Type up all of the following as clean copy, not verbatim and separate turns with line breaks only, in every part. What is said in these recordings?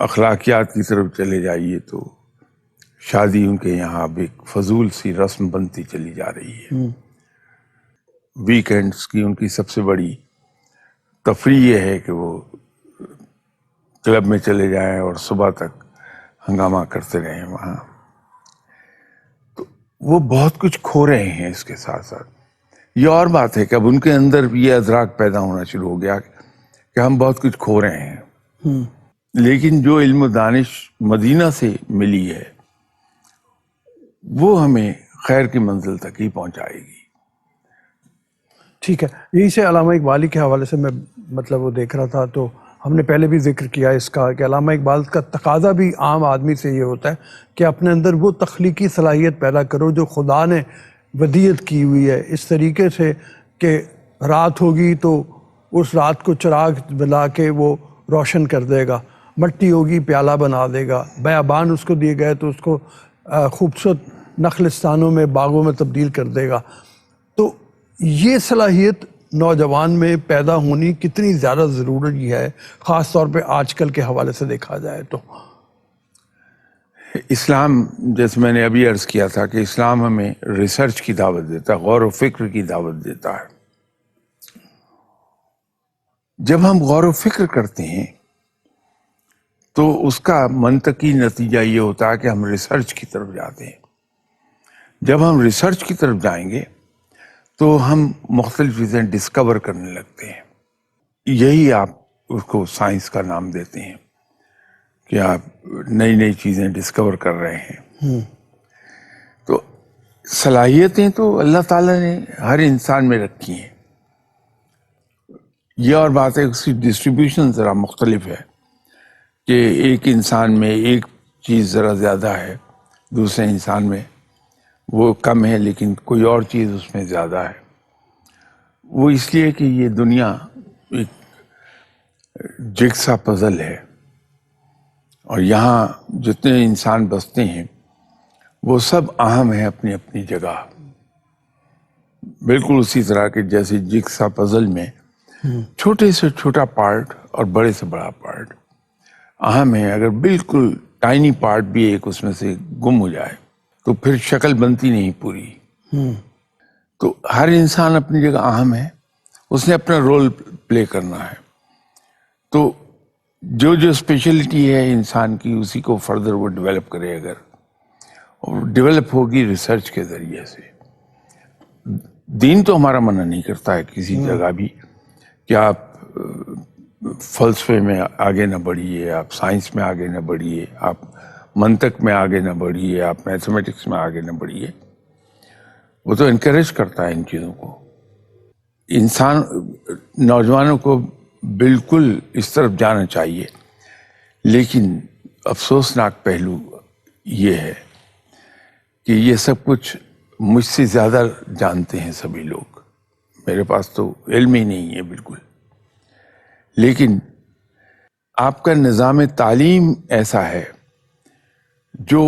اخلاقیات کی طرف چلے جائیے تو شادی ان کے یہاں اب ایک فضول سی رسم بنتی چلی جا رہی ہے. ویکینڈز کی ان کی سب سے بڑی تفریح یہ ہے کہ وہ کلب میں چلے جائیں اور صبح تک ہنگامہ کرتے رہیں وہاں. تو وہ بہت کچھ کھو رہے ہیں اس کے ساتھ ساتھ. یہ اور بات ہے کہ اب ان کے اندر بھی یہ ادراک پیدا ہونا شروع ہو گیا کہ ہم بہت کچھ کھو رہے ہیں. لیکن جو علم و دانش مدینہ سے ملی ہے وہ ہمیں خیر کی منزل تک ہی پہنچائے گی.
ٹھیک ہے. یہی سے علامہ اقبالی کے حوالے سے میں مطلب وہ دیکھ رہا تھا، تو ہم نے پہلے بھی ذکر کیا اس کا کہ علامہ اقبال کا تقاضا بھی عام آدمی سے یہ ہوتا ہے کہ اپنے اندر وہ تخلیقی صلاحیت پیدا کرو جو خدا نے ودیت کی ہوئی ہے، اس طریقے سے کہ رات ہوگی تو اس رات کو چراغ بلا کے وہ روشن کر دے گا، مٹی ہوگی پیالہ بنا دے گا، بیابان اس کو دیے گئے تو اس کو خوبصورت نخلستانوں میں باغوں میں تبدیل کر دے گا. تو یہ صلاحیت نوجوان میں پیدا ہونی کتنی زیادہ ضروری ہے، خاص طور پہ آج کل کے حوالے سے دیکھا جائے تو؟
اسلام، جیسے میں نے ابھی عرض کیا تھا کہ اسلام ہمیں ریسرچ کی دعوت دیتا ہے، غور و فکر کی دعوت دیتا ہے. جب ہم غور و فکر کرتے ہیں تو اس کا منطقی نتیجہ یہ ہوتا ہے کہ ہم ریسرچ کی طرف جاتے ہیں. جب ہم ریسرچ کی طرف جائیں گے تو ہم مختلف چیزیں ڈسکور کرنے لگتے ہیں. یہی آپ اس کو سائنس کا نام دیتے ہیں کہ آپ نئی نئی چیزیں ڈسکور کر رہے ہیں. تو صلاحیتیں تو اللہ تعالیٰ نے ہر انسان میں رکھی ہیں. یہ اور بات ہے اس کی ڈسٹریبیوشن ذرا مختلف ہے کہ ایک انسان میں ایک چیز ذرا زیادہ ہے، دوسرے انسان میں وہ کم ہے، لیکن کوئی اور چیز اس میں زیادہ ہے. وہ اس لیے کہ یہ دنیا ایک جگسا پزل ہے اور یہاں جتنے انسان بستے ہیں وہ سب اہم ہیں اپنی اپنی جگہ. بالکل اسی طرح کہ جیسے جگسا پزل میں چھوٹے سے چھوٹا پارٹ اور بڑے سے بڑا پارٹ اہم ہے. اگر بالکل ٹائنی پارٹ بھی ایک اس میں سے گم ہو جائے تو پھر شکل بنتی نہیں پوری. تو ہر انسان اپنی جگہ اہم ہے، اس نے اپنا رول پلے کرنا ہے. تو جو جو اسپیشلٹی ہے انسان کی اسی کو فردر وہ ڈیولپ کرے. اگر اور ڈیولپ ہوگی ریسرچ کے ذریعے سے. دین تو ہمارا منع نہیں کرتا ہے کسی جگہ بھی کہ آپ فلسفے میں آگے نہ بڑھیے، آپ سائنس میں آگے نہ بڑھیے، آپ منطق میں آگے نہ بڑھیے، آپ میتھمیٹکس میں آگے نہ بڑھیے. وہ تو انکریج کرتا ہے ان چیزوں کو. انسان نوجوانوں کو بالکل اس طرف جانا چاہیے. لیکن افسوسناک پہلو یہ ہے کہ یہ سب کچھ مجھ سے زیادہ جانتے ہیں سبھی لوگ. میرے پاس تو علم ہی نہیں ہے بالکل. لیکن آپ کا نظام تعلیم ایسا ہے جو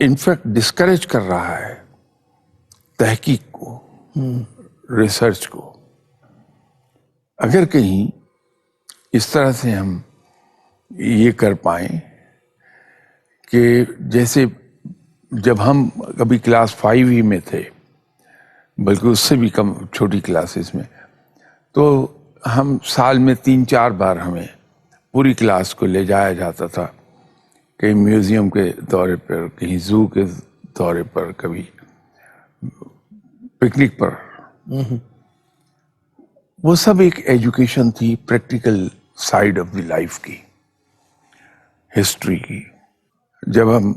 انفیکٹ ڈسکریج کر رہا ہے تحقیق کو، ریسرچ کو. اگر کہیں اس طرح سے ہم یہ کر پائیں کہ جیسے جب ہم کبھی کلاس 5 ہی میں تھے، بلکہ اس سے بھی کم چھوٹی کلاسز میں، تو ہم سال میں 3-4 بار ہمیں پوری کلاس کو لے جایا جاتا تھا کہیں میوزیم کے دورے پر، کہیں زو کے دورے پر، کبھی پکنک پر. وہ سب ایک ایجوکیشن تھی practical side of the life کی، ہسٹری کی. جب ہم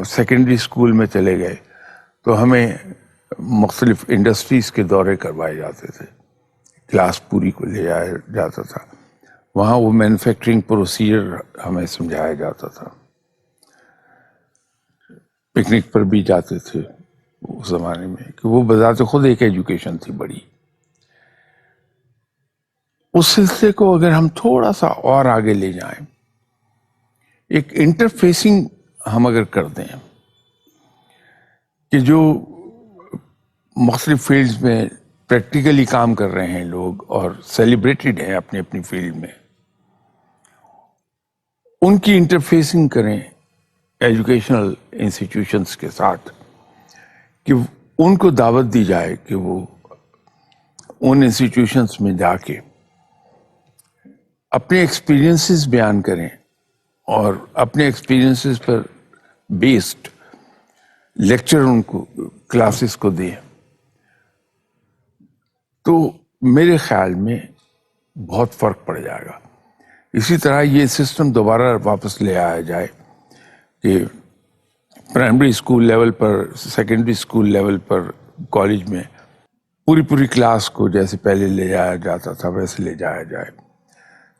سیکنڈری اسکول میں چلے گئے تو ہمیں مختلف انڈسٹریز کے دورے کروائے جاتے تھے. کلاس پوری کو لے جایا جاتا تھا وہاں. وہ مینوفیکچرنگ پروسیجر ہمیں سمجھایا جاتا تھا. پکنک پر بھی جاتے تھے اس زمانے میں کہ وہ بذات خود ایک ایجوکیشن تھی بڑی. اس سلسلے کو اگر ہم تھوڑا سا اور آگے لے جائیں، ایک انٹرفیسنگ ہم اگر کر دیں کہ جو مختلف فیلڈز میں پریکٹیکلی کام کر رہے ہیں لوگ اور سیلیبریٹڈ ہیں اپنی اپنی فیلڈ میں، ان کی انٹرفیسنگ کریں ایجوکیشنل انسٹیٹیوشنس کے ساتھ، کہ ان کو دعوت دی جائے کہ وہ ان انسٹیٹیوشنس میں جا کے اپنے ایکسپیرینسز بیان کریں اور اپنے ایکسپیرینسز پر بیسڈ لیکچر ان کو کلاسز کو دیں، تو میرے خیال میں بہت فرق پڑ جائے گا۔ اسی طرح یہ سسٹم دوبارہ واپس لے آیا جائے کہ پرائمری اسکول لیول پر، سیکنڈری اسکول لیول پر، کالج میں پوری کلاس کو جیسے پہلے لے جایا جاتا تھا ویسے لے جایا جائے،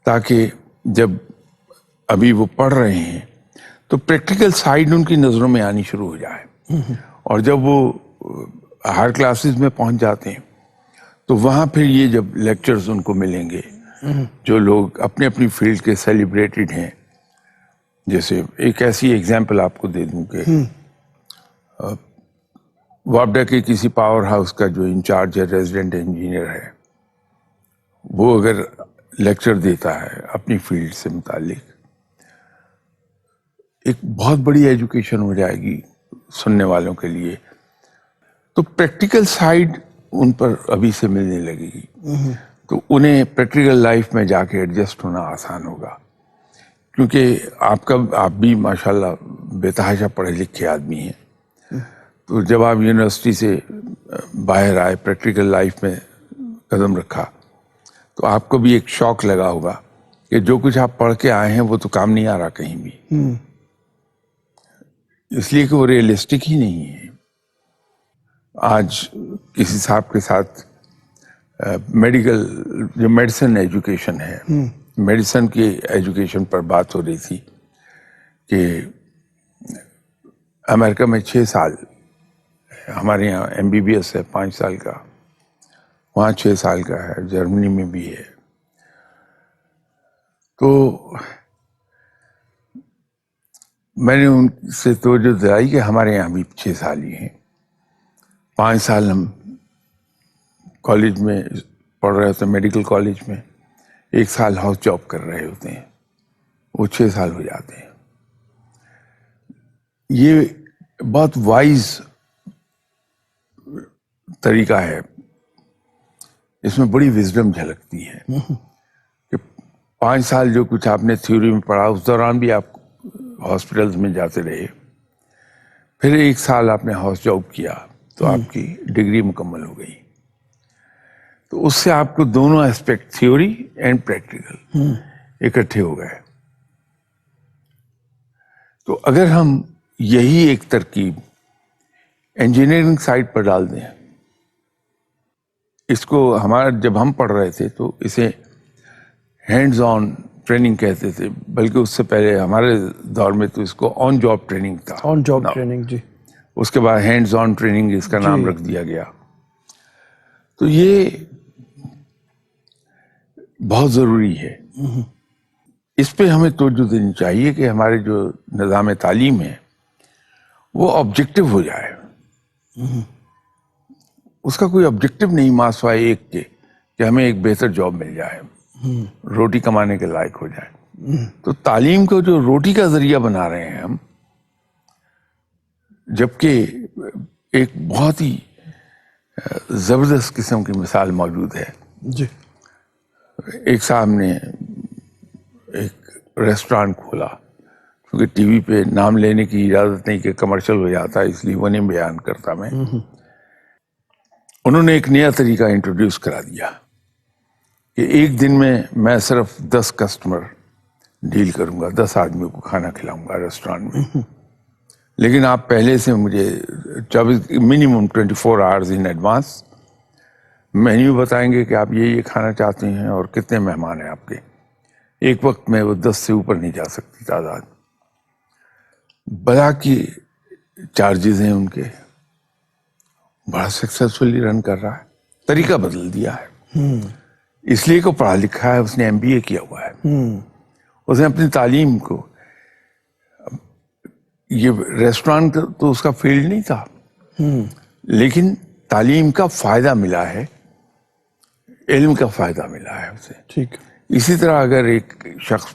تاکہ جب ابھی وہ پڑھ رہے ہیں تو پریکٹیکل سائیڈ ان کی نظروں میں آنی شروع ہو جائے، اور جب وہ ہائر کلاسز میں پہنچ جاتے ہیں تو وہاں پھر یہ جب لیکچرز ان کو ملیں گے، جو لوگ اپنے اپنی فیلڈ کے سیلیبریٹڈ ہیں، جیسے ایک ایسی ایگزامپل آپ کو دے دوں کہ وابڈا کے کسی پاور ہاؤس کا جو انچارج ہے، ریزیڈنٹ انجینئر ہے، وہ اگر لیکچر دیتا ہے اپنی فیلڈ سے متعلق، ایک بہت بڑی ایجوکیشن ہو جائے گی سننے والوں کے لیے، تو پریکٹیکل سائیڈ ان پر ابھی سے ملنے لگے گی، تو انہیں پریکٹیکل لائف میں جا کے ایڈجسٹ ہونا آسان ہوگا، کیونکہ آپ بھی ماشاءاللہ بے تحاشا پڑھے لکھے آدمی ہیں، تو جب آپ یونیورسٹی سے باہر آئے، پریکٹیکل لائف میں قدم رکھا، تو آپ کو بھی ایک شوق لگا ہوگا کہ جو کچھ آپ پڑھ کے آئے ہیں وہ تو کام نہیں آ رہا کہیں بھی، اس لیے کہ وہ ریئلسٹک ہی نہیں ہے۔ آج کسی صاحب کے ساتھ میڈیکل جو میڈیسن ایجوکیشن ہے، میڈیسن کی ایجوکیشن پر بات ہو رہی تھی کہ امریکہ میں 6 سال، ہمارے یہاں MBBS ہے 5 سال کا، وہاں 6 سال کا ہے، جرمنی میں بھی ہے۔ تو میں نے ان سے توجہ دلائی کہ ہمارے یہاں بھی 6 سال ہی ہیں، 5 سال ہم کالج میں پڑھ رہے ہوتے ہیں، میڈیکل کالج میں، 1 سال ہاؤس جاب کر رہے ہوتے ہیں، وہ 6 سال ہو جاتے ہیں۔ یہ بہت وائز طریقہ ہے، اس میں بڑی وزڈم جھلکتی ہے کہ 5 سال جو کچھ آپ نے تھیوری میں پڑھا، اس دوران بھی آپ ہاسپٹلز میں جاتے رہے، پھر 1 سال آپ نے ہاؤس جاب کیا تو آپ کی ڈگری مکمل ہو گئی، تو اس سے آپ کو دونوں اسپیکٹ، تھیوری اینڈ پریکٹیکل، اکٹھے ہو گئے۔ تو اگر ہم یہی ایک ترکیب انجینئرنگ سائٹ پر ڈال دیں، اس کو ہمارا جب ہم پڑھ رہے تھے تو اسے ہینڈز آن ٹریننگ کہتے تھے، بلکہ اس سے پہلے ہمارے دور میں تو اس کو آن جاب ٹریننگ تھا،
آن جاب ٹریننگ، جی،
اس کے بعد ہینڈز آن ٹریننگ اس کا نام رکھ دیا گیا۔ تو یہ بہت ضروری ہے، اس پہ ہمیں توجہ دینی چاہیے کہ ہمارے جو نظام تعلیم ہے وہ آبجیکٹو ہو جائے، اس کا کوئی آبجیکٹو نہیں ماسوائے ایک کے کہ ہمیں ایک بہتر جاب مل جائے، روٹی کمانے کے لائق ہو جائے۔ تو تعلیم کو جو روٹی کا ذریعہ بنا رہے ہیں ہم، جبکہ ایک بہت ہی زبردست قسم کی مثال موجود ہے۔
جی،
ایک صاحب نے ایک ریسٹورانٹ کھولا، کیونکہ ٹی وی پہ نام لینے کی اجازت نہیں کہ کمرشل ہو جاتا، اس لیے وہ نہیں بیان کرتا میں۔ انہوں نے ایک نیا طریقہ انٹروڈیوس کرا دیا کہ ایک دن میں صرف 10 کسٹمر ڈیل کروں گا، 10 آدمیوں کو کھانا کھلاؤں گا ریسٹورانٹ میں، لیکن آپ پہلے سے مجھے 24 آورز ان ایڈوانس مینیو بتائیں گے کہ آپ یہ کھانا چاہتے ہیں اور کتنے مہمان ہیں آپ کے۔ ایک وقت میں وہ 10 سے اوپر نہیں جا سکتی تعداد، بڑا کی چارجز ہیں ان کے، بڑا سکسیسفلی رن کر رہا ہے، طریقہ بدل دیا ہے، اس لیے کو پڑھا لکھا ہے، اس نے MBA کیا ہوا ہے، اس نے اپنی تعلیم کو، یہ ریسٹورانٹ تو اس کا فیلڈ نہیں تھا، لیکن تعلیم کا فائدہ ملا ہے، علم کا فائدہ ملا ہے اسے۔
ٹھیک،
اسی طرح اگر ایک شخص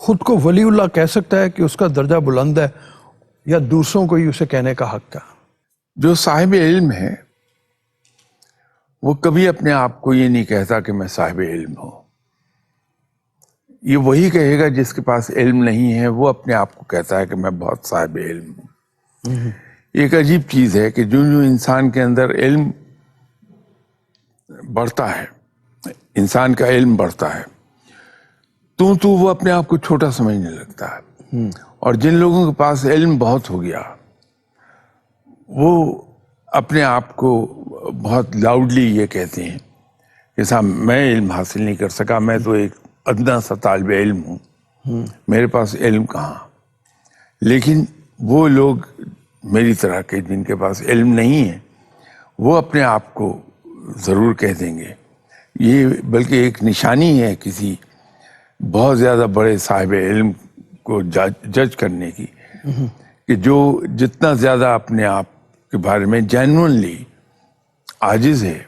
خود کو ولی اللہ کہہ سکتا ہے کہ اس کا درجہ بلند ہے یا دوسروں کو ہی اسے کہنے کا حق ہے؟
جو صاحب علم ہے وہ کبھی اپنے آپ کو یہ نہیں کہتا کہ میں صاحب علم ہوں. یہ وہی کہے گا جس کے پاس علم نہیں ہے، وہ اپنے آپ کو کہتا ہے کہ میں بہت صاحب علم ہوں. ایک عجیب چیز ہے کہ جو انسان کے اندر علم بڑھتا ہے، انسان کا علم بڑھتا ہے تو وہ اپنے آپ کو چھوٹا سمجھنے لگتا ہے. اور جن لوگوں کے پاس علم بہت ہو گیا وہ اپنے آپ کو بہت لاؤڈلی یہ کہتے ہیں کہ صاحب میں علم حاصل نہیں کر سکا، میں تو ایک ادنا سا طالب علم ہوں، میرے پاس علم کہاں. لیکن وہ لوگ میری طرح کے جن کے پاس علم نہیں ہے وہ اپنے آپ کو ضرور کہہ دیں گے. یہ بلکہ ایک نشانی ہے کسی بہت زیادہ بڑے صاحب علم کو جج کرنے کی کہ جو جتنا زیادہ اپنے آپ کے بارے میں جینوئنلی عاجز ہے،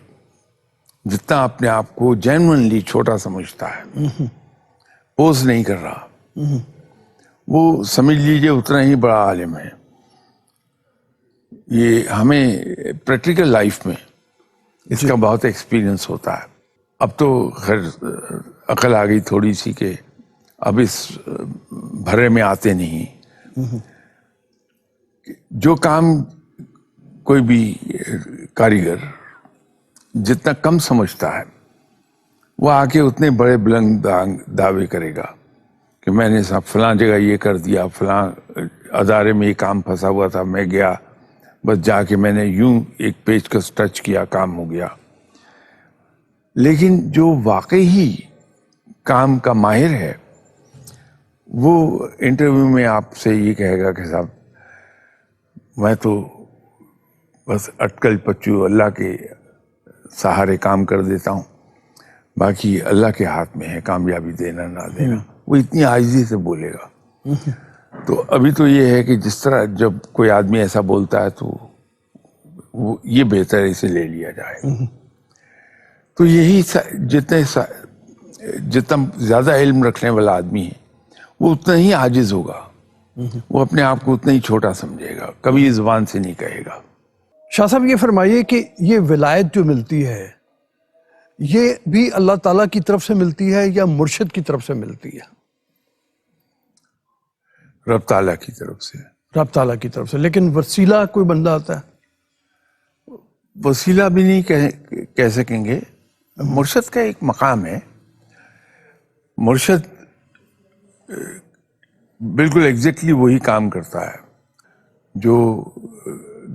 جتنا اپنے آپ کو جینوئنلی چھوٹا سمجھتا ہے، پوز نہیں کر رہا، وہ سمجھ لیجئے اتنا ہی بڑا عالم ہے. یہ ہمیں پریکٹیکل لائف میں اس کا بہت ایکسپیرئنس ہوتا ہے. اب تو خیر عقل آ گئی تھوڑی سی کہ اب اس بھرے میں آتے نہیں. جو کام کوئی بھی کاریگر جتنا کم سمجھتا ہے وہ آ کے اتنے بڑے بلند دعوے کرے گا کہ میں نے صاحب فلاں جگہ یہ کر دیا، فلاں ادارے میں یہ کام پھنسا ہوا تھا، میں گیا بس جا کے میں نے یوں ایک پیچکس ٹچ کیا، کام ہو گیا. لیکن جو واقعی کام کا ماہر ہے وہ انٹرویو میں آپ سے یہ کہے گا کہ صاحب میں تو بس اٹکل پچو اللہ کے سہارے کام کر دیتا ہوں، باقی اللہ کے ہاتھ میں ہے کامیابی دینا نہ دینا. وہ اتنی عاجزی سے بولے گا. تو ابھی تو یہ ہے کہ جس طرح جب کوئی آدمی ایسا بولتا ہے تو وہ یہ بہتر ہے اسے لے لیا جائے. تو یہی جتنا زیادہ علم رکھنے والا آدمی ہے وہ اتنا ہی عاجز ہوگا، وہ اپنے آپ کو اتنا ہی چھوٹا سمجھے گا، کبھی زبان سے نہیں کہے گا.
شاہ صاحب یہ فرمائیے کہ یہ ولایت جو ملتی ہے یہ بھی اللہ تعالیٰ کی طرف سے ملتی ہے یا مرشد کی طرف سے ملتی ہے؟
رب تعالیٰ کی طرف سے.
رب تعالیٰ کی طرف سے. لیکن وسیلہ کوئی بندہ آتا ہے؟
وسیلہ بھی نہیں کہہ سکیں گے. مرشد کا ایک مقام ہے. مرشد بالکل ایگزیکٹلی وہی کام کرتا ہے جو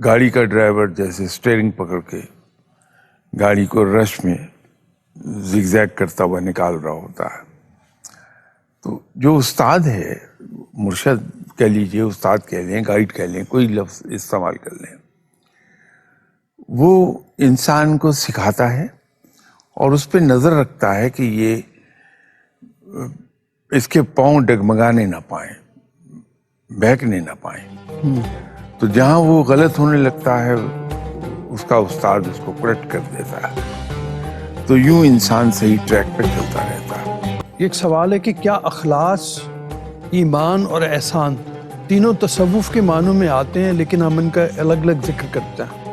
گاڑی کا ڈرائیور جیسے سٹیئرنگ پکڑ کے گاڑی کو رش میں زگ زیگ کرتا ہوا نکال رہا ہوتا ہے. تو جو استاد ہے، مرشد کہہ لیجئے، استاد کہہ لیں، گائیڈ کہہ لیں، کوئی لفظ استعمال کر لیں، وہ انسان کو سکھاتا ہے اور اس پہ نظر رکھتا ہے کہ یہ اس کے پاؤں ڈگمگانے نہ پائیں، بہکنے نہ پائیں. تو جہاں وہ غلط ہونے لگتا ہے اس کا استاد اس کو کریکٹ کر دیتا ہے. تو یوں انسان صحیح ٹریک پہ چلتا رہتا ہے.
ایک سوال ہے کہ کیا اخلاص، ایمان اور احسان تینوں تصوف کے معنوں میں آتے ہیں لیکن ہم ان کا الگ الگ ذکر کرتے ہیں؟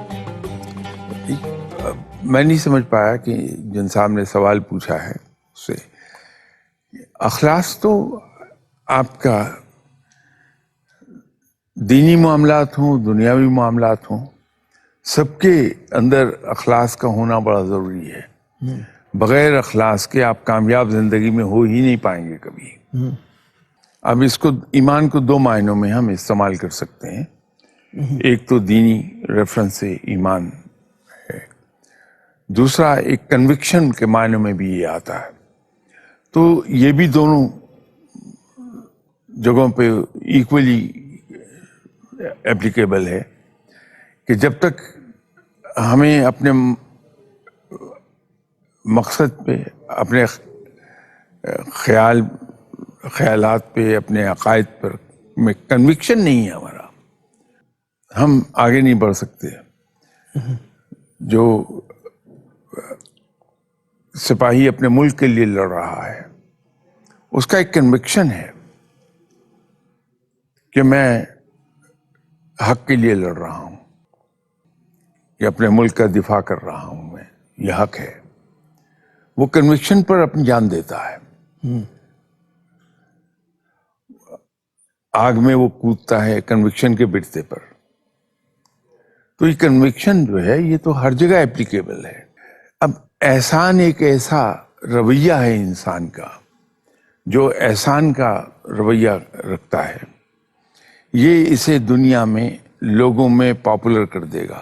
میں نہیں سمجھ پایا کہ جن صاحب نے سوال پوچھا ہے اس سے. اخلاص تو آپ کا دینی معاملات ہوں، دنیاوی معاملات ہوں، سب کے اندر اخلاص کا ہونا بڑا ضروری ہے. بغیر اخلاص کے آپ کامیاب زندگی میں ہو ہی نہیں پائیں گے کبھی. اب اس کو ایمان کو دو معنوں میں ہم استعمال کر سکتے ہیں. ایک تو دینی ریفرنس سے ایمان ہے، دوسرا ایک کنوکشن کے معنوں میں بھی یہ آتا ہے. تو یہ بھی دونوں جگہوں پہ ایکولی اپلیکیبل ہے کہ جب تک ہمیں اپنے مقصد پہ، اپنے خیالات پہ، اپنے عقائد پر میں کنوکشن نہیں ہے ہمارا، ہم آگے نہیں بڑھ سکتے. جو سپاہی اپنے ملک کے لیے لڑ رہا ہے اس کا ایک کنوکشن ہے کہ میں حق کے لیے لڑ رہا ہوں، کہ اپنے ملک کا دفاع کر رہا ہوں، میں یہ حق ہے، وہ کنوکشن پر اپنی جان دیتا ہے. آگ میں وہ کودتا ہے کنوکشن کے بڑھتے پر. تو یہ کنوکشن جو ہے یہ تو ہر جگہ اپلیکیبل ہے. اب احسان ایک ایسا رویہ ہے انسان کا جو احسان کا رویہ رکھتا ہے، یہ اسے دنیا میں لوگوں میں پاپولر کر دے گا.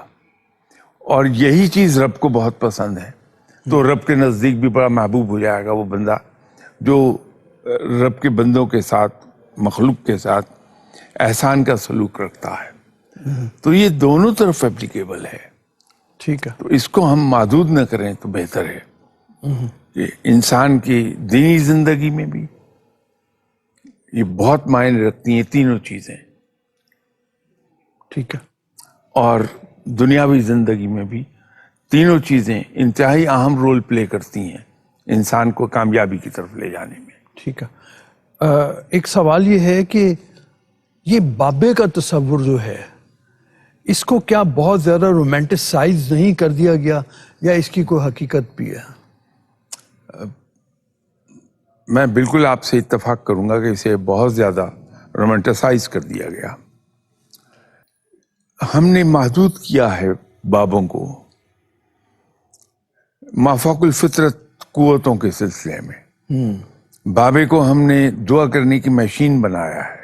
اور یہی چیز رب کو بہت پسند ہے، تو رب کے نزدیک بھی بڑا محبوب ہو جائے گا وہ بندہ جو رب کے بندوں کے ساتھ، مخلوق کے ساتھ احسان کا سلوک رکھتا ہے. تو یہ دونوں طرف اپلیکیبل ہے.
ٹھیک ہے.
تو اس کو ہم محدود نہ کریں تو بہتر ہے کہ انسان کی دینی زندگی میں بھی یہ بہت معنی رکھتی ہیں تینوں چیزیں،
ٹھیک ہے.
اور دنیاوی زندگی میں بھی تینوں چیزیں انتہائی اہم رول پلے کرتی ہیں انسان کو کامیابی کی طرف لے جانے میں.
ٹھیک ہے. ایک سوال یہ ہے کہ یہ بابے کا تصور جو ہے اس کو کیا بہت زیادہ رومانٹسائز نہیں کر دیا گیا، یا اس کی کوئی حقیقت بھی ہے؟
میں بالکل آپ سے اتفاق کروں گا کہ اسے بہت زیادہ رومانٹسائز کر دیا گیا. ہم نے محدود کیا ہے بابوں کو مافوق الفطرت قوتوں کے سلسلے میں. بابے کو ہم نے دعا کرنے کی مشین بنایا ہے.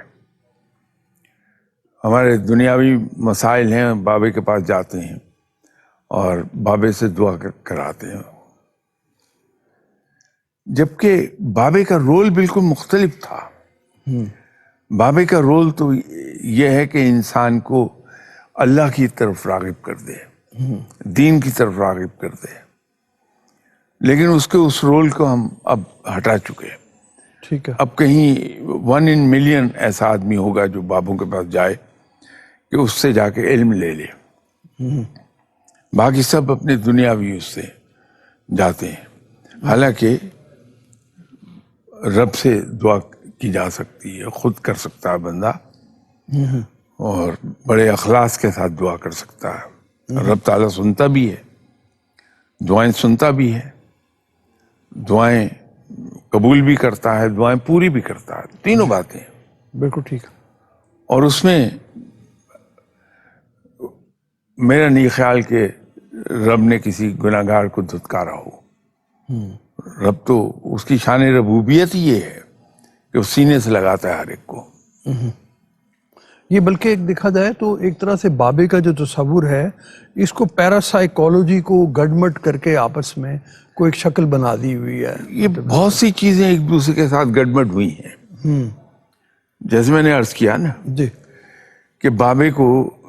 ہمارے دنیاوی مسائل ہیں، بابے کے پاس جاتے ہیں اور بابے سے دعا کراتے ہیں، جبکہ بابے کا رول بالکل مختلف تھا. بابے کا رول تو یہ ہے کہ انسان کو اللہ کی طرف راغب کر دے، دین کی طرف راغب کر دے. لیکن اس کے اس رول کو ہم اب ہٹا چکے.
ٹھیک ہے.
اب کہیں 1 in million ایسا آدمی ہوگا جو بابوں کے پاس جائے کہ اس سے جا کے علم لے لے. باقی سب اپنے دنیاوی اس سے جاتے ہیں. حالانکہ رب سے دعا کی جا سکتی ہے، خود کر سکتا ہے بندہ، اور بڑے اخلاص کے ساتھ دعا کر سکتا ہے. رب تعالیٰ سنتا بھی ہے، دعائیں سنتا بھی ہے، دعائیں قبول بھی کرتا ہے، دعائیں پوری بھی کرتا ہے. تینوں باتیں.
بالکل ٹھیک.
اور اس میں میرا نہیں خیال کہ رب نے کسی گناہ گار کو دھتکارا ہو. رب تو اس کی شان ربوبیت ہی یہ ہے کہ وہ سینے سے لگاتا ہے ہر ایک کو.
یہ بلکہ ایک دیکھا جائے تو ایک طرح سے بابے کا جو تصور ہے اس کو پیراسائیکولوجی کو گڈمٹ کر کے آپس میں کوئی ایک شکل بنا دی ہوئی ہے.
یہ بہت سی چیزیں ایک دوسرے کے ساتھ گڈمٹ ہوئی ہیں. جیسے میں نے عرض کیا نا
جی
کہ بابے کو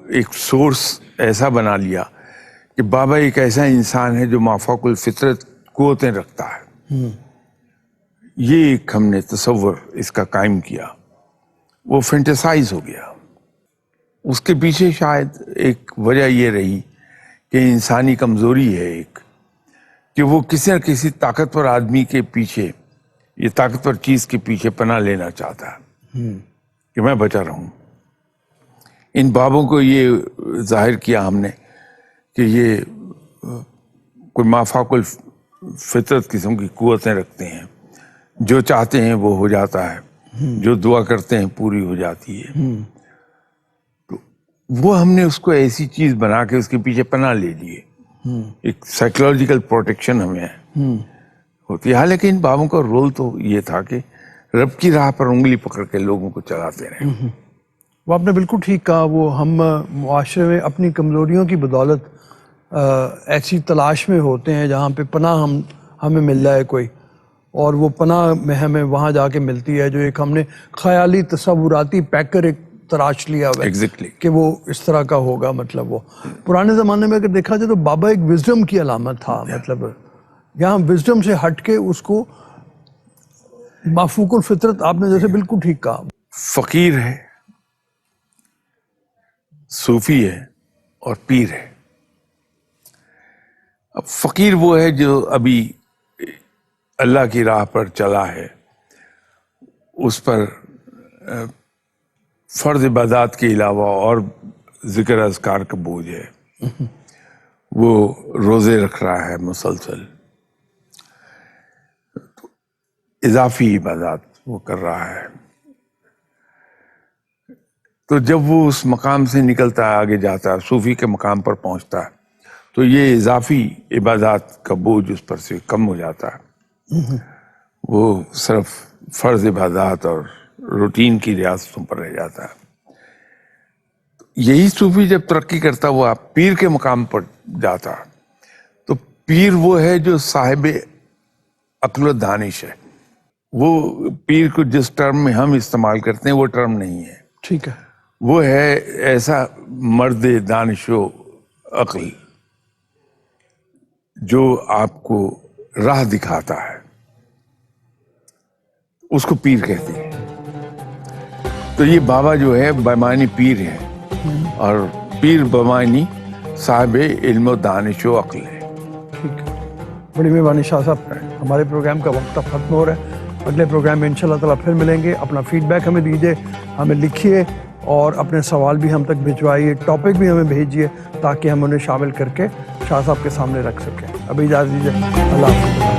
ایک سورس ایسا بنا لیا کہ بابا ایک ایسا انسان ہے جو مافوق الفطرت قوتیں رکھتا ہے. یہ ایک ہم نے تصور اس کا قائم کیا، وہ فینٹیسائز ہو گیا. اس کے پیچھے شاید ایک وجہ یہ رہی کہ انسانی کمزوری ہے ایک، کہ وہ کسی نہ کسی طاقتور آدمی کے پیچھے، یہ طاقتور چیز کے پیچھے پناہ لینا چاہتا ہے کہ میں بچا رہوں. ان بابوں کو یہ ظاہر کیا ہم نے کہ یہ کوئی مافوق الفطرت قسم کی قوتیں رکھتے ہیں، جو چاہتے ہیں وہ ہو جاتا ہے، جو دعا کرتے ہیں پوری ہو جاتی ہے. تو وہ ہم نے اس کو ایسی چیز بنا کے اس کے پیچھے پناہ لے لیے. ایک سائیکولوجیکل پروٹیکشن ہمیں ہوتی ہے. حالانکہ ان بابوں کا رول تو یہ تھا کہ رب کی راہ پر انگلی پکڑ کے لوگوں کو چلاتے رہے.
وہ آپ نے بالکل ٹھیک کہا. وہ ہم معاشرے میں اپنی کمزوریوں کی بدولت ایسی تلاش میں ہوتے ہیں جہاں پہ پناہ ہمیں مل جائے کوئی، اور وہ پناہ میں ہمیں وہاں جا کے ملتی ہے جو ایک ہم نے خیالی تصوراتی پیکر ایک تراش لیا ہوا ہے
Exactly.
کہ وہ اس طرح کا ہوگا. مطلب وہ پرانے زمانے میں اگر دیکھا جائے تو بابا ایک وزڈم کی علامت تھا. مطلب یہاں وزڈم سے ہٹ کے اس کو مافوق الفطرت، آپ نے جیسے بالکل ٹھیک کہا.
فقیر ہے، صوفی ہے اور پیر ہے. اب فقیر وہ ہے جو ابھی اللہ کی راہ پر چلا ہے، اس پر فرض عبادات کے علاوہ اور ذکر اذکار کا بوجھ ہے. وہ روزے رکھ رہا ہے مسلسل, اضافی عبادات وہ کر رہا ہے. تو جب وہ اس مقام سے نکلتا ہے, آگے جاتا ہے, صوفی کے مقام پر پہنچتا ہے, تو یہ اضافی عبادات کا بوجھ اس پر سے کم ہو جاتا ہے. وہ صرف فرض عبادات اور روٹین کی ریاستوں پر رہ جاتا ہے. یہی صوفی جب ترقی کرتا ہوا پیر کے مقام پر جاتا, تو پیر وہ ہے جو صاحب عقل و دانش ہے. وہ پیر کو جس ٹرم میں ہم استعمال کرتے ہیں وہ ٹرم نہیں ہے.
ٹھیک ہے.
وہ ہے ایسا مرد دانش و عقل جو آپ کو راہ دکھاتا ہے, اس کو پیر کہتے ہیں. تو یہ بابا جو ہے بمعنی پیر ہے, اور پیر بمعنی صاحب علم و دانش و عقل ہے.
ٹھیک ہے, بڑی مہربانی شاہ صاحب. ہمارے پروگرام کا وقت اب ختم ہو رہا ہے. اگلے پروگرام میں انشاءاللہ تعالیٰ پھر ملیں گے. اپنا فیڈ بیک ہمیں دیجیے, ہمیں لکھیے, اور اپنے سوال بھی ہم تک بھجوائیے, ٹاپک بھی ہمیں بھیجیے تاکہ ہم انہیں شامل کر کے شاہ صاحب کے سامنے رکھ سکیں. ابھی اجازت دیجیے. اللہ حافظ.